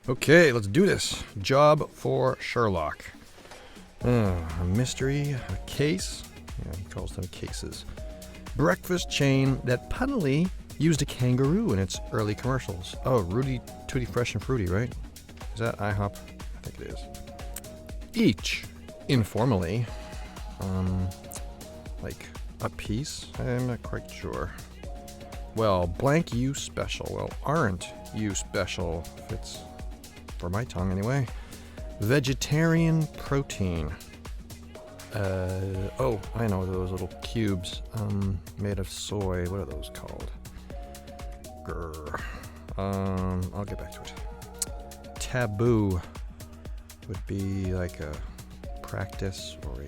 Okay, let's do this. Job for Sherlock. A mystery, a case. Yeah, he calls them cases. Breakfast chain that punnily used a kangaroo in its early commercials. Oh, Rudy Tooty Fresh and Fruity, right? Is that IHOP? I think it is. Each, informally, like a piece? I'm not quite sure. Well, blank you special. Well, aren't you special? Fits for my tongue anyway. Vegetarian protein. Oh, I know those little cubes made of soy. What are those called? Grr. I'll get back to it. Taboo would be like a practice or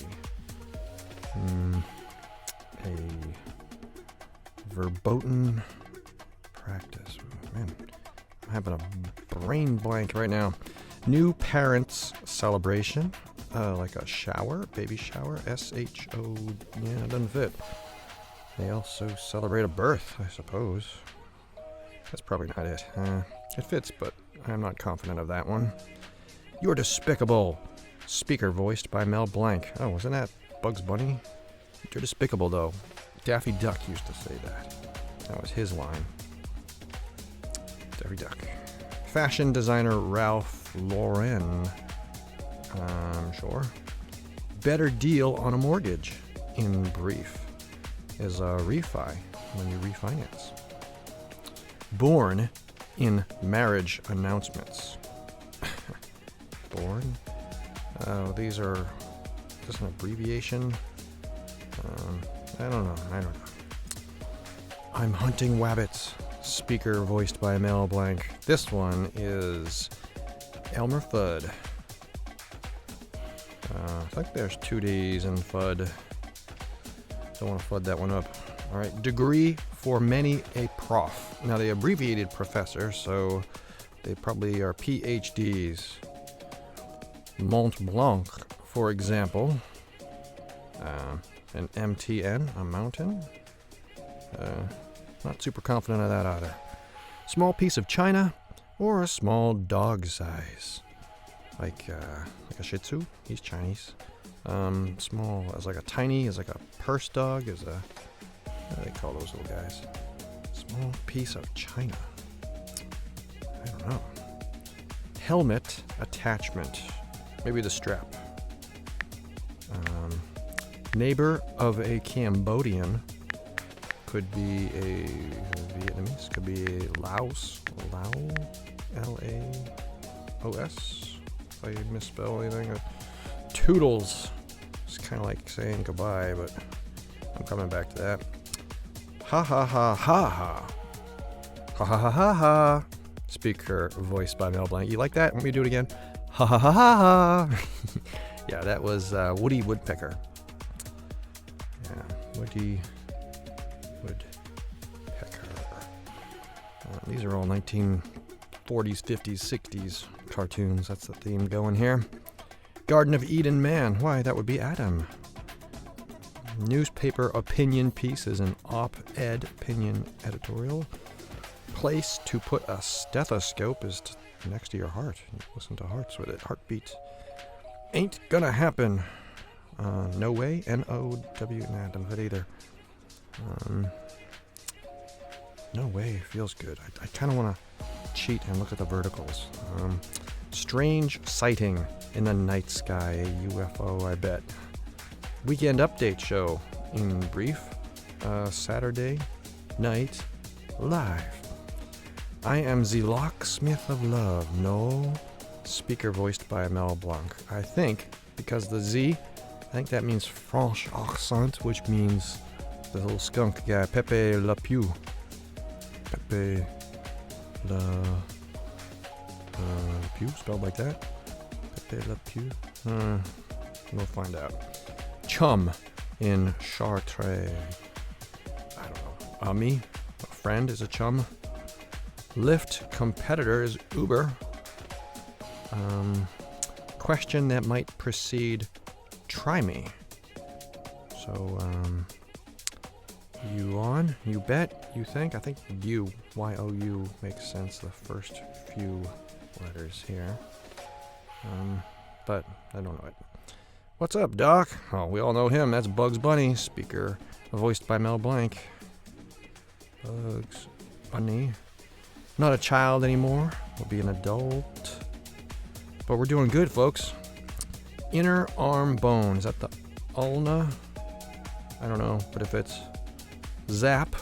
a verboten practice. Man, I'm having a brain blank right now. New parents celebration. Like a shower, baby shower, S-H-O, yeah, it doesn't fit. They also celebrate a birth, I suppose. That's probably not it. It fits, but I'm not confident of that one. You're despicable. Speaker voiced by Mel Blanc. Oh, wasn't that Bugs Bunny? You're despicable, though. Daffy Duck used to say that. That was his line. Daffy Duck. Fashion designer Ralph Lauren. Sure. Better deal on a mortgage, in brief, is a refi when you refinance. Born in marriage announcements. Born? Oh, these are just an abbreviation. I don't know. I'm hunting wabbits. Speaker voiced by Mel Blanc. This one is Elmer Fudd. I think there's 2 D's in FUD. Don't want to FUD that one up. All right, degree for many a prof. Now they abbreviated professor, so they probably are PhDs. Mont Blanc, for example. An MTN, a mountain. Not super confident of that either. Small piece of china or a small dog size. Like a Shih Tzu. He's Chinese. Small as like a tiny, as like a purse dog, as a, what do they call those little guys? Small piece of china. I don't know. Helmet attachment. Maybe the strap. Neighbor of a Cambodian. Could be a Vietnamese. Could be a Laos. Lao. Laos. If I misspell anything. Toodles. It's kind of like saying goodbye, but I'm coming back to that. Ha ha ha ha ha. Ha ha ha ha ha. Speaker voiced by Mel Blanc. You like that? Want me to do it again? Ha ha ha ha ha. Yeah, that was Woody Woodpecker. Yeah, Woody Woodpecker. These are all 1940s, 50s, 60s cartoons. That's the theme going here. Garden of Eden man. Why, that would be Adam. Newspaper opinion piece is an op-ed opinion editorial. Place to put a stethoscope is next to your heart. You listen to hearts with it. Heartbeat. Ain't gonna happen. No way. N-O-W. Nah, doesn't fit either. No way. Feels good. I kind of want to cheat and look at the verticals. Strange sighting in the night sky. A UFO, I bet. Weekend update show, in brief. Saturday night live. I am the locksmith of love. No. Speaker voiced by Mel Blanc. I think, because the Z, I think that means French accent, which means the little skunk guy, Pepe Le Pew. Pepe Le Pew, spelled like that. Pepe Le Pew. We'll find out. Chum in Chartres. I don't know. Ami, a friend, is a chum. Lyft competitor is Uber. Question that might precede try me. So, you on? You bet? You think? I think you, Y-O-U, makes sense the first few letters here. But I don't know it. What's up, Doc? Oh, we all know him. That's Bugs Bunny, speaker voiced by Mel Blanc. Bugs Bunny. Not a child anymore. We'll be an adult. But we're doing good, folks. Inner arm bone. Is that the ulna? I don't know. But if it's zap,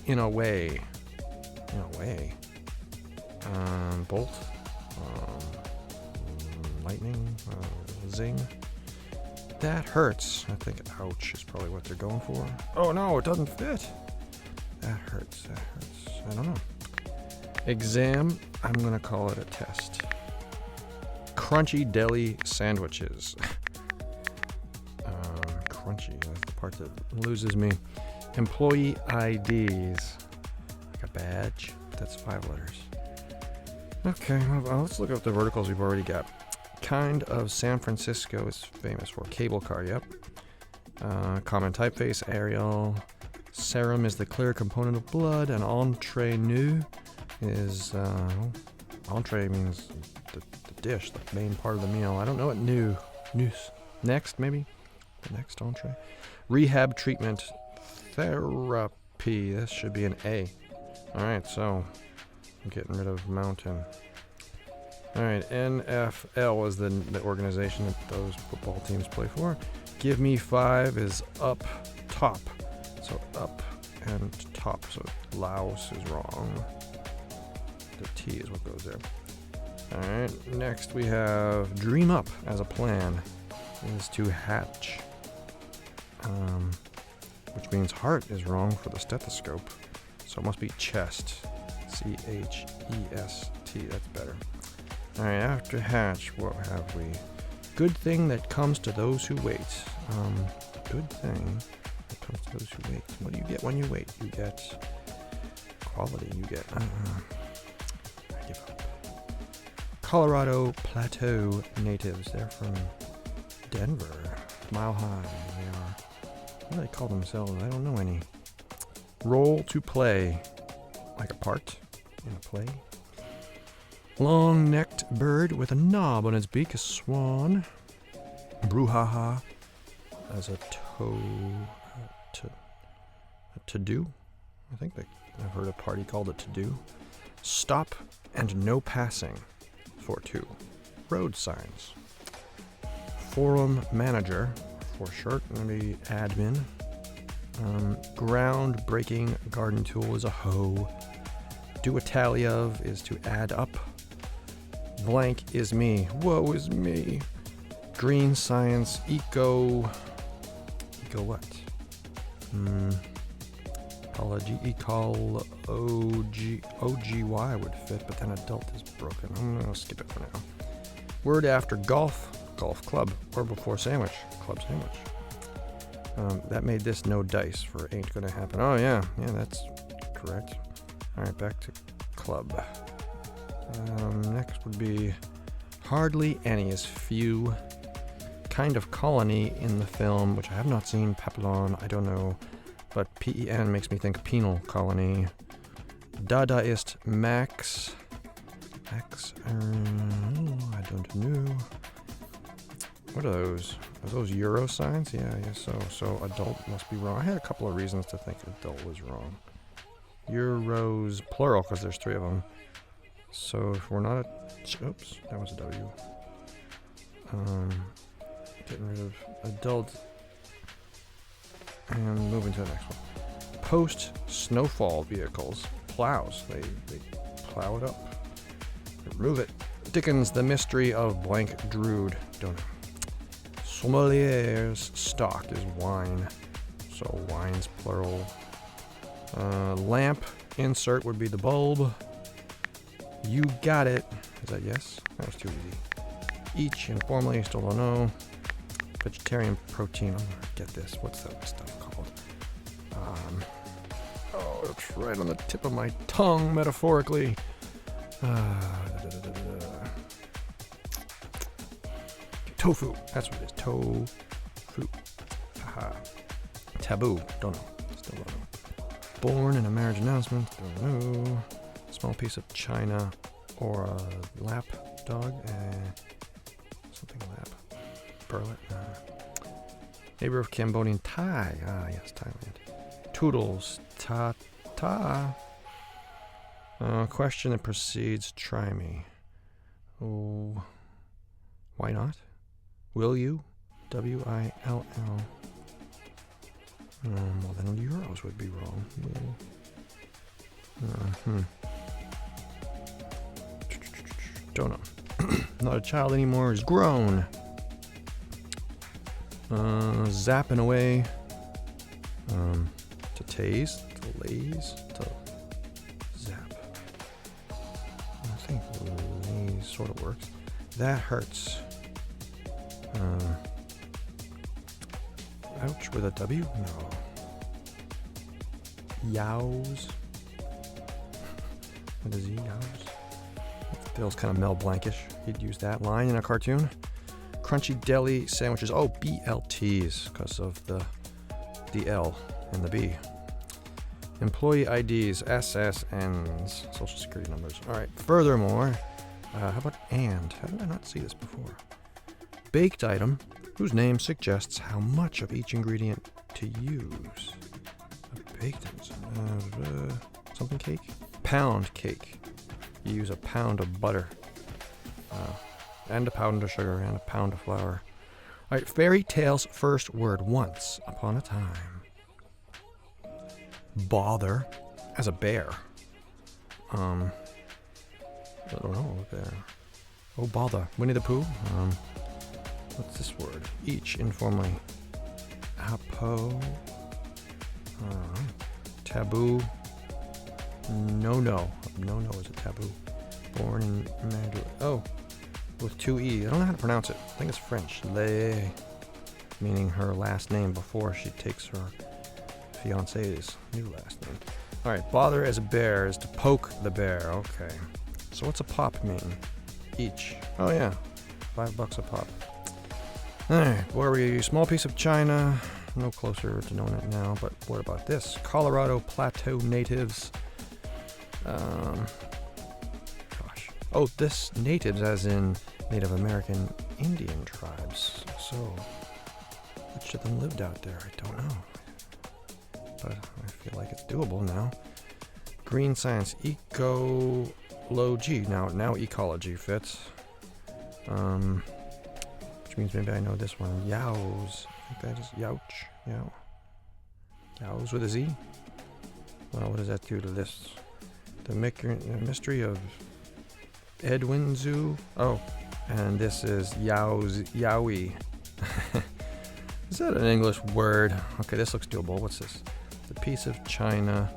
in a way. In a way. Bolt. Lightning. Zing. That hurts. I think ouch is probably what they're going for. Oh no, it doesn't fit. That hurts. That hurts. I don't know. Exam. I'm going to call it a test. Crunchy deli sandwiches. Crunchy. That's the part that loses me. Employee IDs. Like a badge. That's 5 letters. Okay, well, let's look at the verticals we've already got. Kind of San Francisco is famous for. Cable car, yep. Common typeface, Arial. Serum is the clear component of blood. And entre is, entree means the dish, the main part of the meal. I don't know what news. Next, maybe? The next entree. Rehab treatment therapy. This should be an A. Alright, so I'm getting rid of mountain. Alright, NFL is the organization that those football teams play for. Give me 5 is up top. So up and top. So Laos is wrong. The T is what goes there. Alright, next we have dream up as a plan is to hatch. Which means heart is wrong for the stethoscope. So it must be chest. CHEST. That's better. Alright, after hatch, what have we? Good thing that comes to those who wait. Good thing that comes to those who wait. What do you get when you wait? You get quality. You get... I give up. Colorado Plateau natives. They're from Denver. Mile High. They are. What do they call themselves? I don't know any. Role to play. Like a part in a play. Long-necked bird with a knob on its beak. A swan. Brouhaha. As a to-do. I think I've heard a party called a to-do. Stop and no passing. For 2. Road signs. Forum manager. For short, maybe admin. Ground-breaking garden tool is a hoe. Do a tally of is to add up. Blank is me. Woe is me. Green science. Eco what? OGY would fit, but then adult is broken. I'm going to skip it for now. Word after golf. Golf club. Or before sandwich. Club sandwich. That made this no dice for ain't gonna happen. Oh yeah, that's correct. Alright, back to club. Next would be hardly any is few. Kind of colony in the film, which I have not seen. Papillon, I don't know. But PEN makes me think penal colony. Dadaist Max. I don't know. What are those? Are those Euro signs? Yeah, I guess so. So adult must be wrong. I had a couple of reasons to think adult was wrong. Euros, plural, because there's 3 of them. So if we're not oops, that was a W. Getting rid of adult. And moving to the next one. Post-snowfall vehicles. Plows. They plow it up. Remove it. Dickens, The Mystery of Blank Drood. Don't know. Sommelier's stock is wine. So wine's plural. Lamp insert would be the bulb. You got it. Is that yes? That was too easy. Each informally, still don't know. Vegetarian protein. I'm gonna get this. What's that stuff called? Oh, it's right on the tip of my tongue, metaphorically. Tofu. That's what it is. Tofu. Haha. Taboo. Don't know. Still don't know. Born in a marriage announcement. Don't know. Small piece of china. or a lap dog. Something lap. Burlet. Neighbor of Cambodian Thai. Ah, yes, Thailand. Toodles. Ta. Question that precedes try me. Oh, why not? Will you? W-I-L-L. Well, then euros would be wrong. Don't know. Not a child anymore. Is grown. Zapping away. To tase. To laze. To zap. I think laze sort of works. That hurts. Ouch with a W? No. Yows. What is he? Yows? Feels kind of Mel Blankish. He'd use that line in a cartoon. Crunchy deli sandwiches. Oh, BLTs because of the L and the B. Employee IDs, SSNs, social security numbers. All right. Furthermore, how about and? How did I not see this before? Baked item whose name suggests how much of each ingredient to use. A baked item. Something cake? Pound cake. You use a pound of butter. And a pound of sugar and a pound of flour. All right, fairy tale's first word. Once upon a time. Bother as a bear. I don't know. Bear. Oh, bother. Winnie the Pooh. What's this word? Each informally. Apo. Taboo. No. No is a taboo. Born in Mandarin. Oh, with two E. I don't know how to pronounce it. I think it's French. Le, meaning her last name before she takes her fiance's new last name. All right, bother as a bear is to poke the bear. Okay. So what's a pop mean? Each. Oh yeah, $5 a pop. All right, where were you? Small piece of China. No closer to knowing it now, but what about this? Colorado Plateau natives. Gosh. Oh, this natives as in Native American Indian tribes. So, which of them lived out there? I don't know. But I feel like it's doable now. Green science, ecology. Now ecology fits. Which means maybe I know this one. Yows. I think that is youch. Yow. Yows with a Z. Well, what does that do to this? The mystery of Edwin Zoo. Oh, and this is yowie. Is that an English word? Okay, this looks doable. What's this? The piece of china.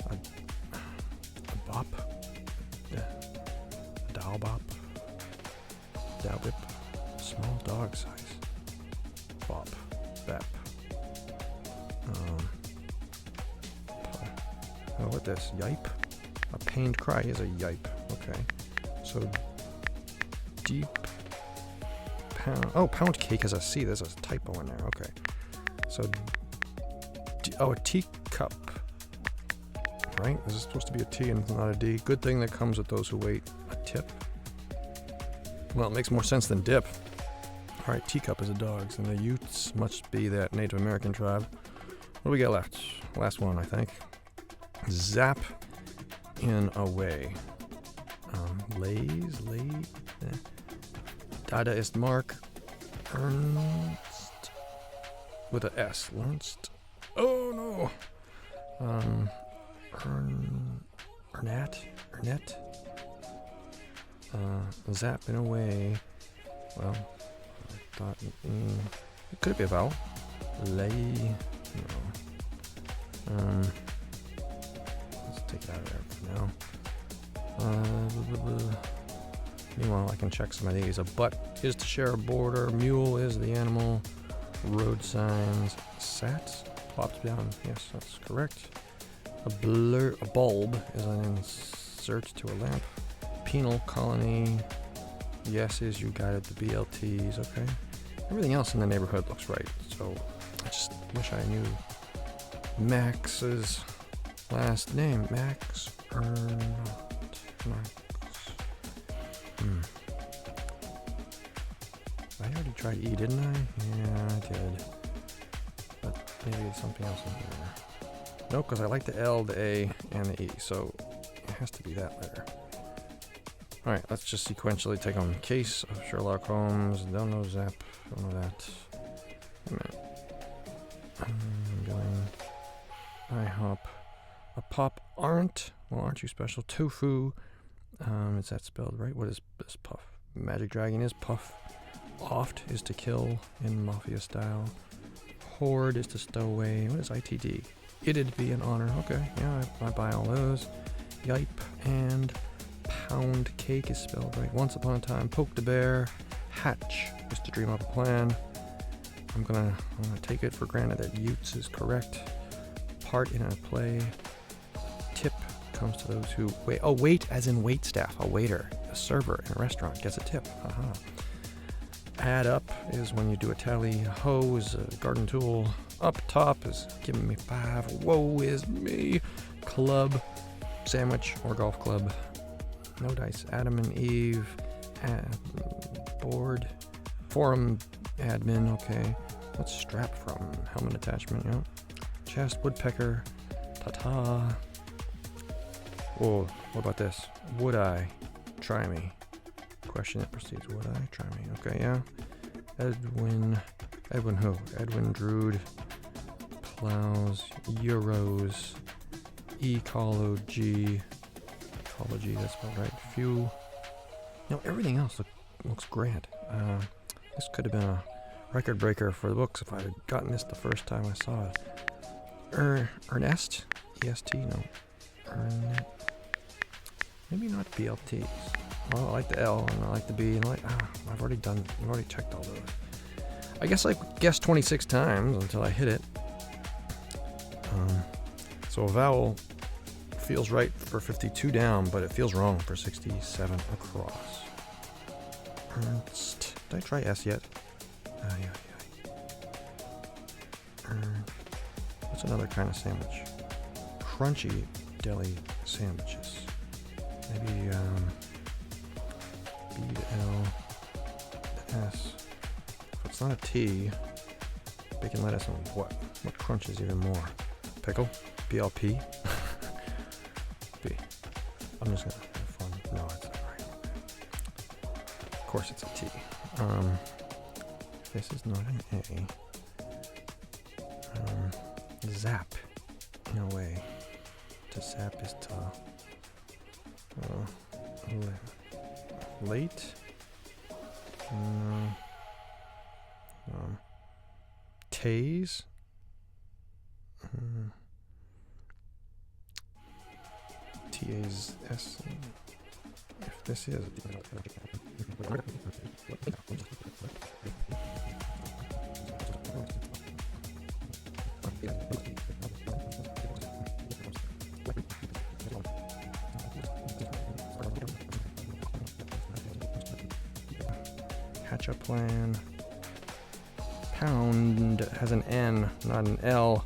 A bop. A dow bop. Dow whip. Small dog size. Bop. Bap. Oh, what this? Yipe? A pained cry is a yipe. Okay. So, deep pound. Oh, pound cake has a C. There's a typo in there. Okay. So, a teacup. Right? This is supposed to be a T and not a D. Good thing that comes with those who wait. A tip. Well, it makes more sense than dip. All right, teacup is a dog's, and the Utes must be that Native American tribe. What do we got left? Last one, I think. Zap in a way. Dadaist Mark. Ernst. With a S. Ernst. Oh, no. Ernest. Zap in a way. Well, I thought it could be a vowel. Lay. No. Let's take it out of there for now. Meanwhile, I can check some of these. A butt is to share a border. Mule is the animal. Road signs. Sats plopped down. Yes, that's correct. A bulb is an insert to a lamp. Penal colony. Yes, is you guided the BLTs. Okay. Everything else in the neighborhood looks right. So I just wish I knew Max's last name. Max Ernst. tried E, didn't I? Yeah, I did. But maybe something else in here. Nope, because I like the L, the A, and the E, so it has to be that letter. Alright, let's just sequentially take on Case of Sherlock Holmes. Don't know Zap. Don't know that. Wait a minute. I'm going IHOP. A pop aren't. Well, aren't you special? Tofu. Is that spelled right? What is this puff? Magic Dragon is puff. Oft is to kill in Mafia style. Hoard is to stow away. What is ITD? It'd be an honor. Okay, yeah, I buy all those. Yipe and pound cake is spelled right. Once upon a time, poke the bear. Hatch is to dream up a plan. I'm gonna take it for granted that Utes is correct. Part in a play. Tip comes to those who wait. Oh, wait as in wait staff. A waiter, a server in a restaurant gets a tip. Haha. Add up is when you do a tally. Hoe is a garden tool. Up top is giving me 5. Woe is me. Club, sandwich or golf club. No dice. Adam and Eve. Board. Forum admin. Okay. What's strap from? Helmet attachment. Yeah. Chest. Woodpecker. Ta-ta. Oh, what about this? Would I? Try me. Question that proceeds. Would I? Try me. Okay, yeah. Edwin who? Edwin Drood. Plows. Euros. Ecology. Ecology, that's about right. Few. No, everything else looks grand. This could have been a record breaker for the books if I had gotten this the first time I saw it. Ernest? EST? No. Ernest. Maybe not BLTs. Well, I like the L and I like the B and I've already checked all those. I guess I guessed 26 times until I hit it. So a vowel feels right for 52 down, but it feels wrong for 67 across. Ernst. Did I try S yet? Yeah. What's another kind of sandwich? Crunchy deli sandwiches. Maybe B to L to S. If it's not a T, bacon, lettuce, and what? What crunches even more? Pickle? BLP? B. I'm just gonna have fun. No, it's not right. Of course it's a T. This is not an A. Zap, in a way. To zap is to... late? No. Tase? T-A-S. If this is... Hatch a plan. Pound has an N, not an L.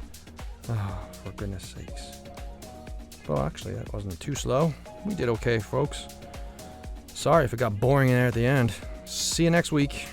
Oh, for goodness sakes. Well, actually, that wasn't too slow. We did okay, folks. Sorry if it got boring in there at the end. See you next week.